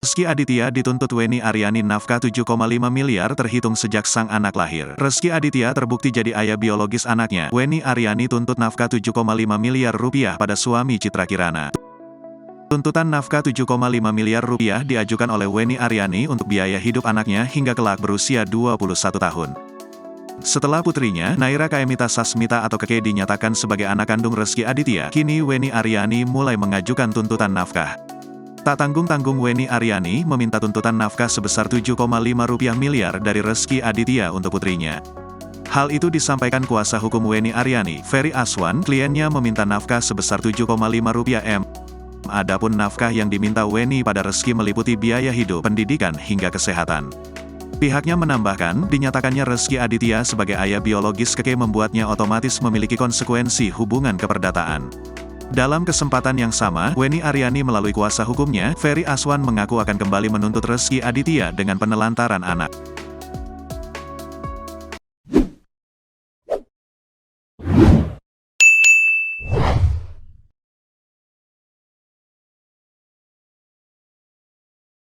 Rezky Aditya dituntut Wenny Aryani nafkah 7,5 miliar terhitung sejak sang anak lahir. Rezky Aditya terbukti jadi ayah biologis anaknya. Wenny Aryani tuntut nafkah 7,5 miliar rupiah pada suami Citra Kirana. Tuntutan nafkah 7,5 miliar rupiah diajukan oleh Wenny Aryani untuk biaya hidup anaknya hingga kelak berusia 21 tahun. Setelah putrinya, Naira Kaemita Sasmita atau Keke dinyatakan sebagai anak kandung Rezky Aditya, kini Wenny Aryani mulai mengajukan tuntutan nafkah. Tak tanggung-tanggung Wenny Aryani meminta tuntutan nafkah sebesar 7,5 miliar dari Rezky Aditya untuk putrinya. Hal itu disampaikan kuasa hukum Wenny Aryani, Ferry Aswan, kliennya meminta nafkah sebesar 7,5 M. Adapun nafkah yang diminta Wenny pada Rezky meliputi biaya hidup, pendidikan, hingga kesehatan. Pihaknya menambahkan, dinyatakannya Rezky Aditya sebagai ayah biologis Keke membuatnya otomatis memiliki konsekuensi hubungan keperdataan. Dalam kesempatan yang sama, Wenny Aryani melalui kuasa hukumnya, Ferry Aswan mengaku akan kembali menuntut Rezky Aditya dengan penelantaran anak.